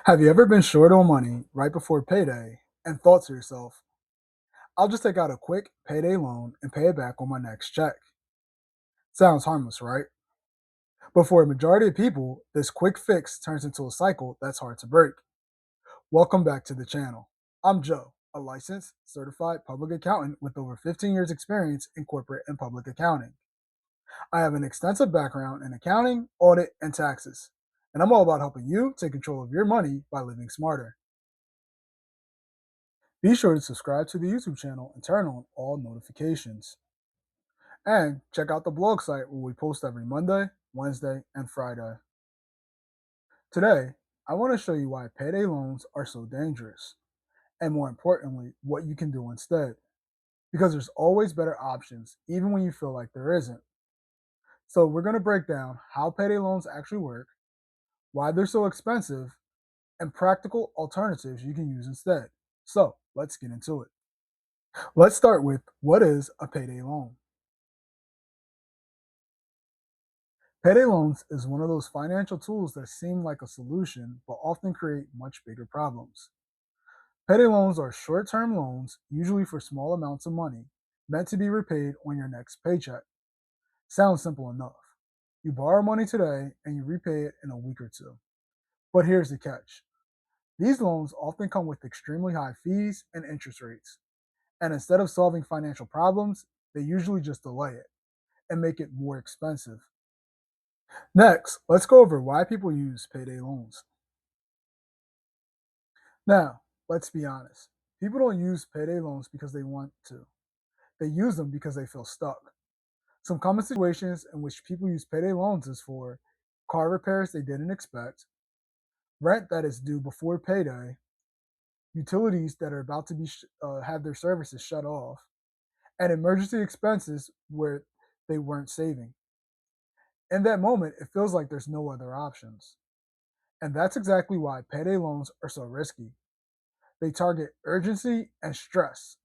Have you ever been short on money right before payday and thought to yourself, I'll just take out a quick payday loan and pay it back on my next check? Sounds harmless, right? But for a majority of people, this quick fix turns into a cycle that's hard to break. Welcome back to the channel. I'm Joe, a licensed, certified public accountant with over 15 years' experience in corporate and public accounting. I have an extensive background in accounting, audit, and taxes, and I'm all about helping you take control of your money by living smarter. Be sure to subscribe to the YouTube channel and turn on all notifications. And check out the blog site where we post every Monday, Wednesday, and Friday. Today, I want to show you why payday loans are so dangerous, and more importantly, what you can do instead. Because there's always better options, even when you feel like there isn't. So, we're going to break down how payday loans actually work, why they're so expensive, and practical alternatives you can use instead. So, let's get into it. Let's start with what is a payday loan? Payday loans is one of those financial tools that seem like a solution but often create much bigger problems. Payday loans are short term loans, usually for small amounts of money, meant to be repaid on your next paycheck. Sounds simple enough. You borrow money today and you repay it in a week or two. But here's the catch: these loans often come with extremely high fees and interest rates. And instead of solving financial problems, they usually just delay it and make it more expensive. Next, let's go over why people use payday loans. Now, let's be honest. People don't use payday loans because they want to. They use them because they feel stuck. Some common situations in which people use payday loans is for car repairs they didn't expect, rent that is due before payday, utilities that are about to have their services shut off, and emergency expenses where they weren't saving. In that moment, it feels like there's no other options. And that's exactly why payday loans are so risky. They target urgency and stress.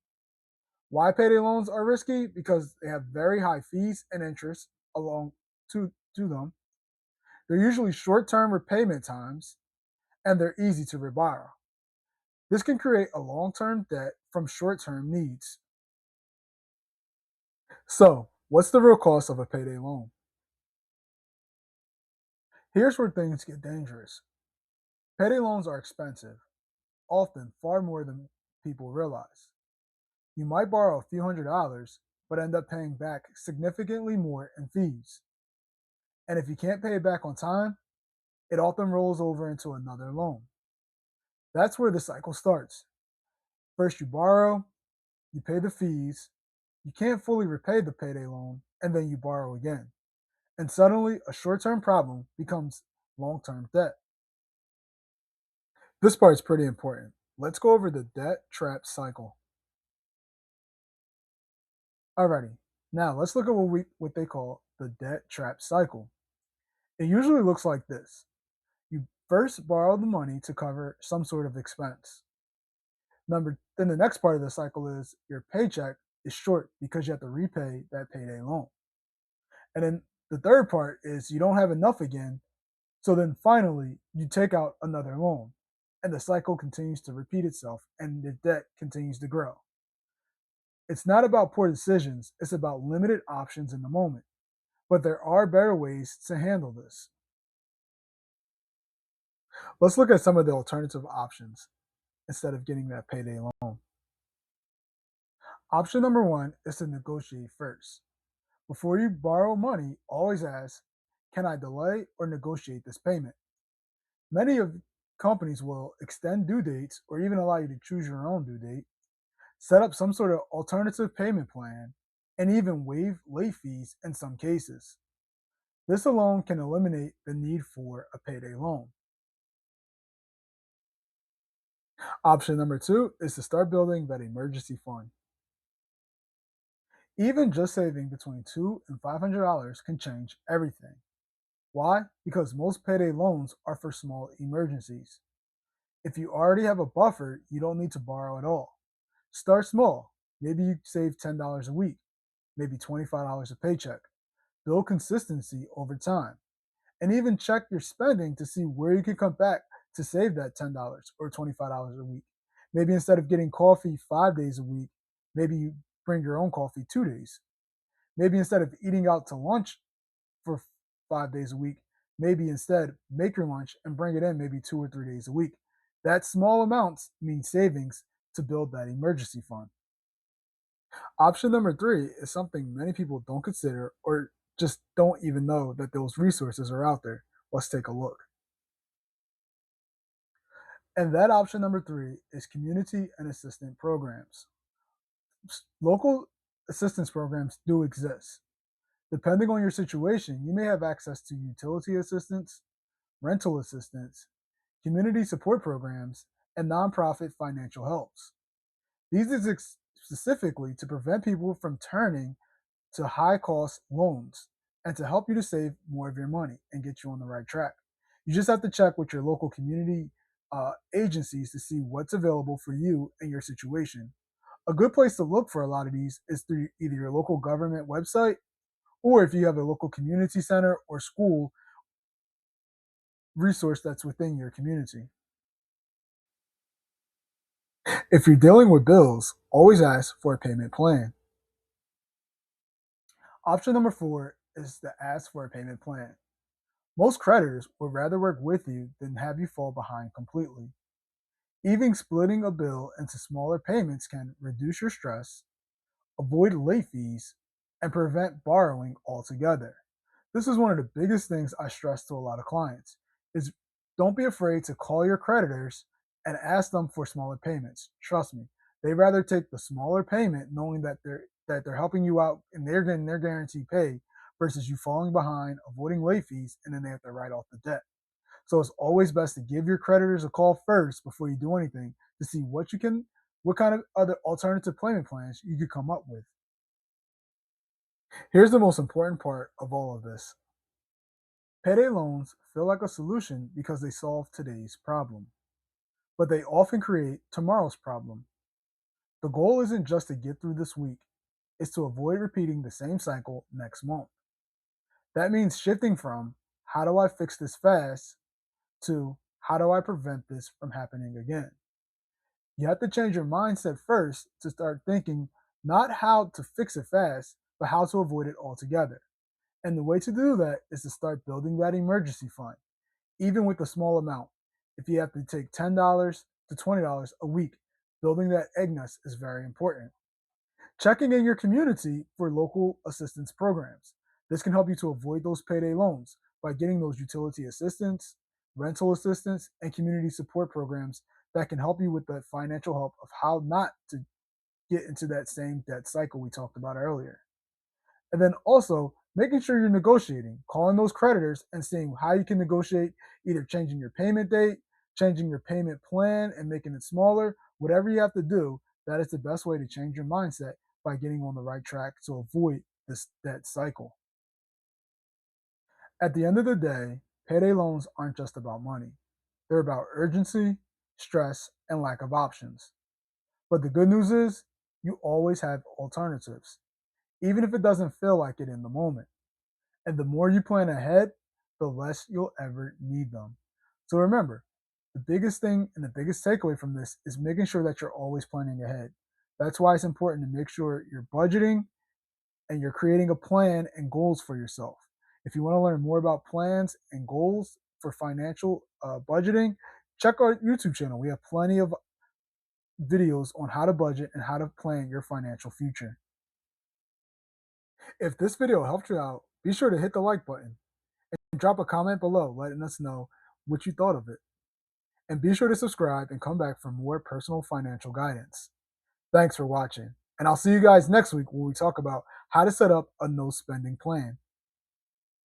Why payday loans are risky? Because they have very high fees and interest along to them. They're usually short-term repayment times and they're easy to reborrow. This can create a long-term debt from short-term needs. So, what's the real cost of a payday loan? Here's where things get dangerous. Payday loans are expensive, often far more than people realize. You might borrow a few $100s, but end up paying back significantly more in fees. And if you can't pay it back on time, it often rolls over into another loan. That's where the cycle starts. First, you borrow, you pay the fees, you can't fully repay the payday loan, and then you borrow again. And suddenly, a short term problem becomes long term debt. This part is pretty important. Let's go over the debt trap cycle. Alrighty, now let's look at what they call the debt trap cycle. It usually looks like this. You first borrow the money to cover some sort of expense. Then the next part of the cycle is your paycheck is short because you have to repay that payday loan. And then the third part is you don't have enough again. So then finally you take out another loan and the cycle continues to repeat itself and the debt continues to grow. It's not about poor decisions, it's about limited options in the moment. But there are better ways to handle this. Let's look at some of the alternative options instead of getting that payday loan. Option number one is to negotiate first. Before you borrow money, always ask, can I delay or negotiate this payment? Many of companies will extend due dates or even allow you to choose your own due date, set up some sort of alternative payment plan, and even waive late fees in some cases. This alone can eliminate the need for a payday loan. Option number two is to start building that emergency fund. Even just saving between $200 and $500 can change everything. Why? Because most payday loans are for small emergencies. If you already have a buffer, you don't need to borrow at all. Start small. Maybe you save $10 a week, maybe $25 a paycheck. Build consistency over time. And even check your spending to see where you can cut back to save that $10 or $25 a week. Maybe instead of getting coffee 5 days a week, maybe you bring your own coffee 2 days. Maybe instead of eating out to lunch for 5 days a week, maybe instead make your lunch and bring it in maybe 2 or 3 days a week. That small amounts mean savings to build that emergency fund. Option number three is something many people don't consider or just don't even know that those resources are out there. Let's take a look. And that option number three is community and assistance programs. Local assistance programs do exist. Depending on your situation, you may have access to utility assistance, rental assistance, community support programs, and nonprofit financial helps. These exist specifically to prevent people from turning to high cost loans and to help you to save more of your money and get you on the right track. You just have to check with your local community agencies to see what's available for you and your situation. A good place to look for a lot of these is through either your local government website or if you have a local community center or school resource that's within your community. If you're dealing with bills, always ask for a payment plan. Option number four is to ask for a payment plan. Most creditors would rather work with you than have you fall behind completely. Even splitting a bill into smaller payments can reduce your stress, avoid late fees, and prevent borrowing altogether. This is one of the biggest things I stress to a lot of clients is don't be afraid to call your creditors and ask them for smaller payments. Trust me, they'd rather take the smaller payment knowing that they're helping you out and they're getting their guaranteed pay versus you falling behind, avoiding late fees, and then they have to write off the debt. So it's always best to give your creditors a call first before you do anything to see what kind of other alternative payment plans you could come up with. Here's the most important part of all of this. Payday loans feel like a solution because they solve today's problem, but they often create tomorrow's problem. The goal isn't just to get through this week, it's to avoid repeating the same cycle next month. That means shifting from how do I fix this fast to how do I prevent this from happening again. You have to change your mindset first to start thinking not how to fix it fast, but how to avoid it altogether. And the way to do that is to start building that emergency fund, even with a small amount. If you have to take $10 to $20 a week, building that egg nest is very important. Checking in your community for local assistance programs. This can help you to avoid those payday loans by getting those utility assistance, rental assistance, and community support programs that can help you with the financial help of how not to get into that same debt cycle we talked about earlier. And then also making sure you're negotiating, calling those creditors and seeing how you can negotiate either changing your payment date, changing your payment plan and making it smaller, whatever you have to do, that is the best way to change your mindset by getting on the right track to avoid this debt cycle. At the end of the day, payday loans aren't just about money. They're about urgency, stress, and lack of options. But the good news is you always have alternatives, even if it doesn't feel like it in the moment. And the more you plan ahead, the less you'll ever need them. So remember, the biggest thing and the biggest takeaway from this is making sure that you're always planning ahead. That's why it's important to make sure you're budgeting and you're creating a plan and goals for yourself. If you want to learn more about plans and goals for financial budgeting, check our YouTube channel. We have plenty of videos on how to budget and how to plan your financial future. If this video helped you out, be sure to hit the like button and drop a comment below letting us know what you thought of it. And be sure to subscribe and come back for more personal financial guidance. Thanks for watching, and I'll see you guys next week when we talk about how to set up a no spending plan.